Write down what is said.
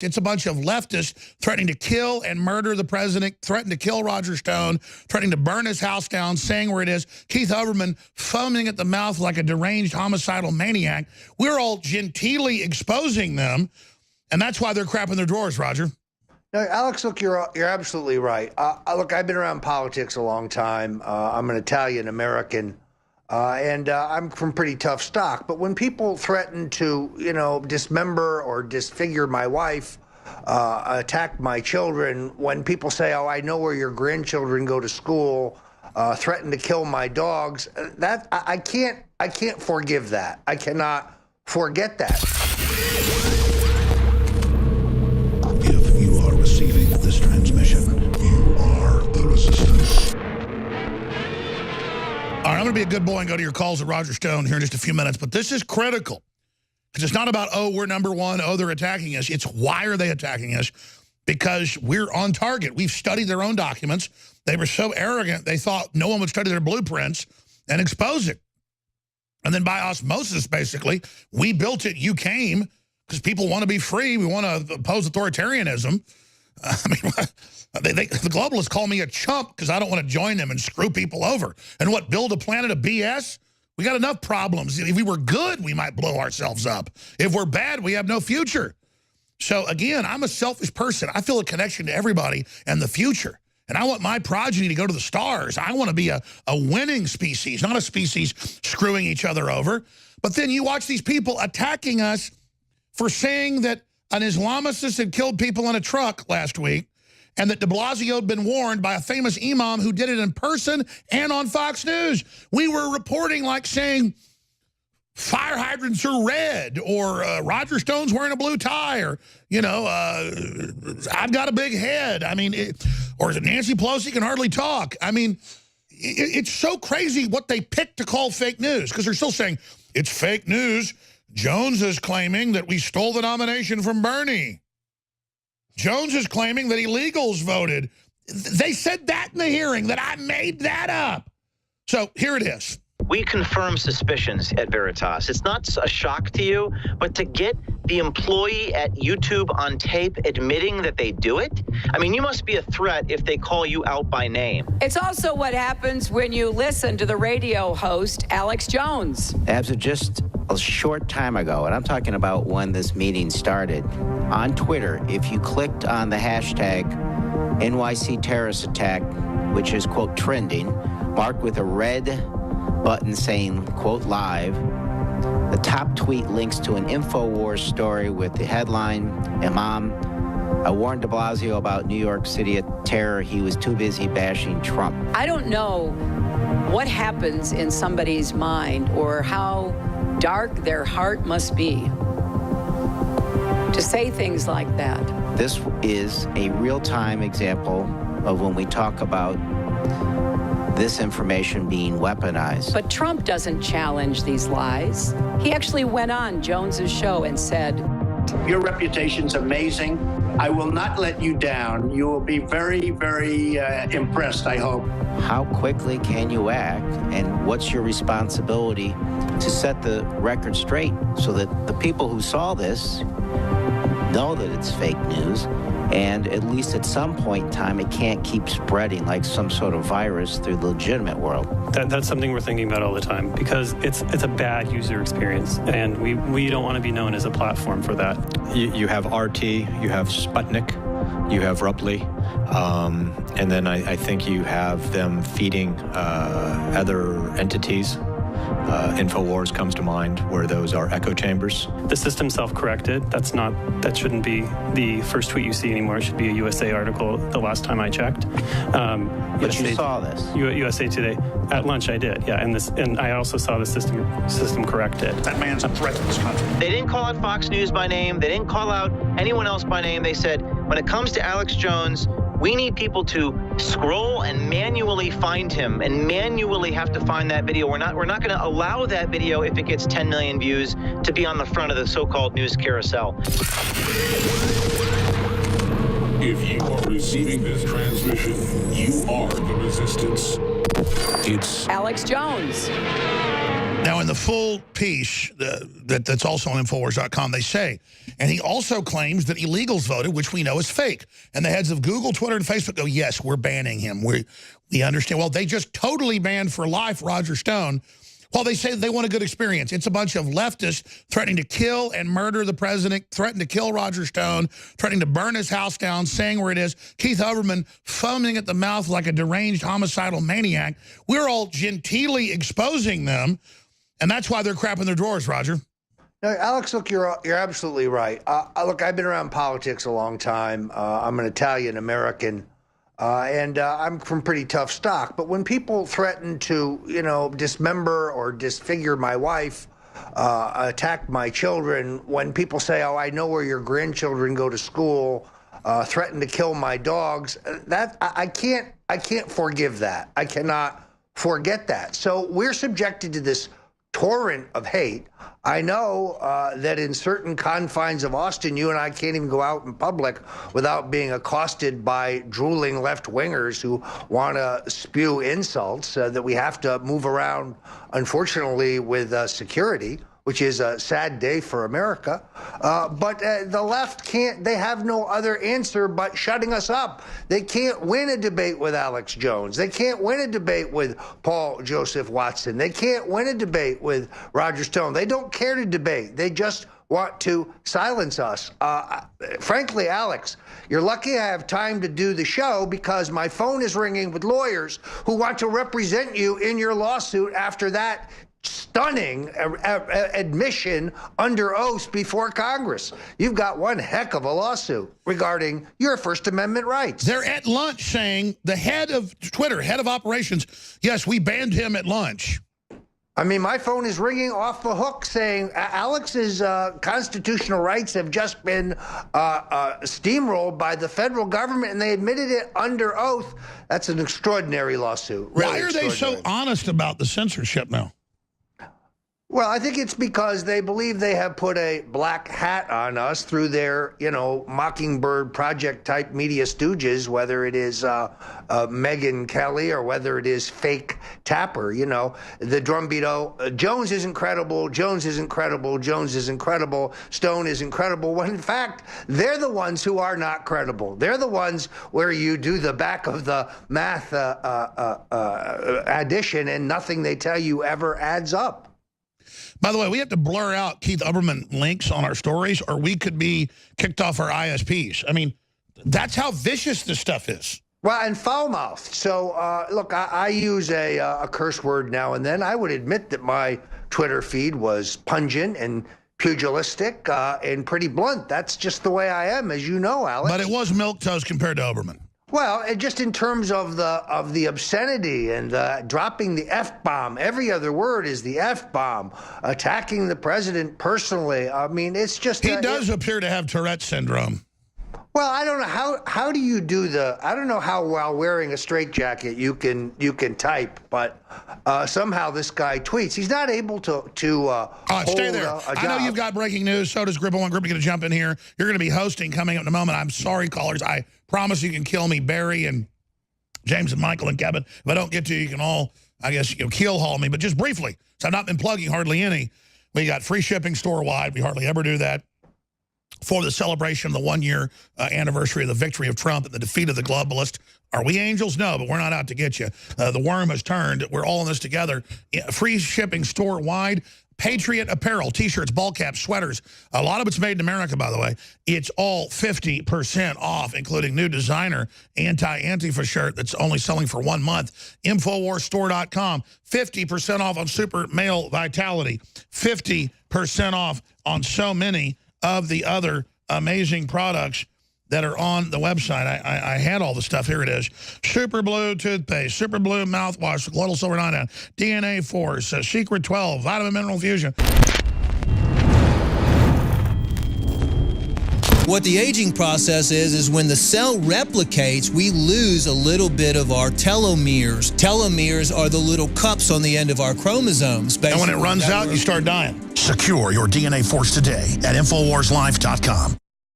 fact, it's a bunch of leftists threatening to kill and murder the president, threatening to kill Roger Stone, threatening to burn his house down, saying where it is. Keith Olbermann foaming at the mouth like a deranged homicidal maniac. We're all genteelly exposing them, and that's why they're crapping their drawers, Roger. No, Alex, look, you're absolutely right. Look, I've been around politics a long time. I'm an Italian-American, and I'm from pretty tough stock. But when people threaten to, you know, dismember or disfigure my wife, attack my children, when people say, oh, I know where your grandchildren go to school, threaten to kill my dogs, that I can't forgive that. I cannot forget that. Receiving this transmission, you are the resistance. All right, I'm going to be a good boy and go to your calls at Roger Stone here in just a few minutes, but this is critical because it's not about, oh, we're number one, oh, they're attacking us. It's why are they attacking us? Because we're on target. We've studied their own documents. They were so arrogant, they thought no one would study their blueprints and expose it. And then by osmosis, basically, we built it, you came, because people want to be free. We want to oppose authoritarianism. I mean, the globalists call me a chump because I don't want to join them and screw people over. And what, build a planet of BS? We got enough problems. If we were good, we might blow ourselves up. If we're bad, we have no future. So again, I'm a selfish person. I feel a connection to everybody and the future. And I want my progeny to go to the stars. I want to be a winning species, not a species screwing each other over. But then you watch these people attacking us for saying that an Islamicist had killed people in a truck last week and that de Blasio had been warned by a famous imam who did it in person and on Fox News. We were reporting like saying fire hydrants are red or Roger Stone's wearing a blue tie or, you know, I've got a big head. I mean, or Nancy Pelosi can hardly talk. I mean, it's so crazy what they pick to call fake news because they're still saying it's fake news. Jones is claiming that we stole the nomination from Bernie. Jones is claiming that illegals voted. They said that in the hearing, that I made that up. So here it is. We confirm suspicions at Veritas. It's not a shock to you, but to get the employee at YouTube on tape admitting that they do it? I mean, you must be a threat if they call you out by name. It's also what happens when you listen to the radio host, Alex Jones. As of just a short time ago, and I'm talking about when this meeting started, on Twitter, if you clicked on the hashtag NYC terrorist attack, which is, quote, trending, marked with a red button saying, quote, live, the top tweet links to an Infowars story with the headline, Imam, I warned de Blasio about New York City terror. He was too busy bashing Trump. I don't know what happens in somebody's mind or how dark their heart must be to say things like that. This is a real-time example of when we talk about this information being weaponized. But Trump doesn't challenge these lies. He actually went on Jones's show and said, your reputation's amazing. I will not let you down. You will be very, very impressed, I hope. How quickly can you act, and what's your responsibility to set the record straight so that the people who saw this know that it's fake news, and at least at some point in time, it can't keep spreading like some sort of virus through the legitimate world. That's something we're thinking about all the time because it's a bad user experience, and we don't want to be known as a platform for that. You have RT, you have Sputnik, you have Rupley, and then I think you have them feeding other entities. Infowars comes to mind, where those are echo chambers. The system self-corrected. That shouldn't be the first tweet you see anymore. It should be a USA article the last time I checked. But you saw this. USA Today. At lunch I did, yeah. And I also saw the system corrected. That man's a threat to this country. They didn't call out Fox News by name. They didn't call out anyone else by name. They said, when it comes to Alex Jones, we need people to scroll and manually find him and manually have to find that video. We're not going to allow that video, if it gets 10 million views, to be on the front of the so-called news carousel. If you are receiving this transmission, you are the resistance. It's Alex Jones. Now, in the full piece that's also on Infowars.com, they say, and he also claims that illegals voted, which we know is fake. And the heads of Google, Twitter, and Facebook go, yes, we're banning him. We understand. Well, they just totally banned for life Roger Stone. Well, they say they want a good experience. It's a bunch of leftists threatening to kill and murder the president, threatening to kill Roger Stone, threatening to burn his house down, saying where it is. Keith Olbermann foaming at the mouth like a deranged homicidal maniac. We're all genteelly exposing them, and that's why they're crapping their drawers, Roger. No, Alex, look, you're absolutely right. Look, I've been around politics a long time. I'm an Italian-American. And I'm from pretty tough stock. But when people threaten to, dismember or disfigure my wife, attack my children, when people say, oh, I know where your grandchildren go to school, threaten to kill my dogs, that I can't forgive that. I cannot forget that. So we're subjected to this torrent of hate. I know that in certain confines of Austin, you and I can't even go out in public without being accosted by drooling left-wingers who want to spew insults, that we have to move around, unfortunately, with security, which is a sad day for America. But the left can't, they have no other answer but shutting us up. They can't win a debate with Alex Jones. They can't win a debate with Paul Joseph Watson. They can't win a debate with Roger Stone. They don't care to debate. They just want to silence us. Frankly, Alex, you're lucky I have time to do the show because my phone is ringing with lawyers who want to represent you in your lawsuit after that stunning admission under oath before Congress. You've got one heck of a lawsuit regarding your First Amendment rights. They're at lunch saying, the head of Twitter, head of operations, yes, we banned him at lunch. I mean, my phone is ringing off the hook saying Alex's constitutional rights have just been steamrolled by the federal government, and they admitted it under oath. That's an extraordinary lawsuit. Really. Why are they so honest about the censorship now? Well, I think it's because they believe they have put a black hat on us through their, Mockingbird Project-type media stooges, whether it is Megyn Kelly or whether it is fake Tapper, the drumbeat, Jones isn't credible, Jones isn't credible, Jones isn't credible, Stone isn't credible, when in fact, they're the ones who are not credible. They're the ones where you do the back of the math addition and nothing they tell you ever adds up. By the way, we have to blur out Keith Olbermann links on our stories or we could be kicked off our ISPs. I mean, that's how vicious this stuff is. Well, and foul-mouthed. So, look, I use a curse word now and then. I would admit that my Twitter feed was pungent and pugilistic and pretty blunt. That's just the way I am, as you know, Alex. But it was milquetoast compared to Olbermann. Well, just in terms of the obscenity and dropping the F-bomb, every other word is the F-bomb, attacking the president personally. I mean, it's just... He does appear to have Tourette's syndrome. Well, I don't know how do you do I don't know how while wearing a straitjacket you can type, but somehow this guy tweets. He's not able to hold stay there. I know you've got breaking news. So does Gribble. One Gribble going to jump in here. You're going to be hosting coming up in a moment. I'm sorry, callers. I promise you can kill me, Barry and James and Michael and Kevin. If I don't get to you, you can all, I guess, keel haul me. But just briefly, so I've not been plugging hardly any. We got free shipping store-wide. We hardly ever do that. For the celebration of the one-year anniversary of the victory of Trump and the defeat of the globalists. Are we angels? No, but we're not out to get you. The worm has turned. We're all in this together. Free shipping store-wide. Patriot apparel, T-shirts, ball caps, sweaters. A lot of it's made in America, by the way. It's all 50% off, including new designer anti-Antifa shirt that's only selling for 1 month. Infowarstore.com. 50% off on Super Male Vitality. 50% off on so many of the other amazing products that are on the website. I had all the stuff. Here it is. Super Blue toothpaste, Super Blue mouthwash, Colloidal Silver 99, DNA Force, Secret 12, Vitamin Mineral Fusion. What the aging process is when the cell replicates, we lose a little bit of our telomeres. Telomeres are the little cups on the end of our chromosomes. And when it runs out, you start dying. Secure your DNA Force today at InfoWarsLife.com.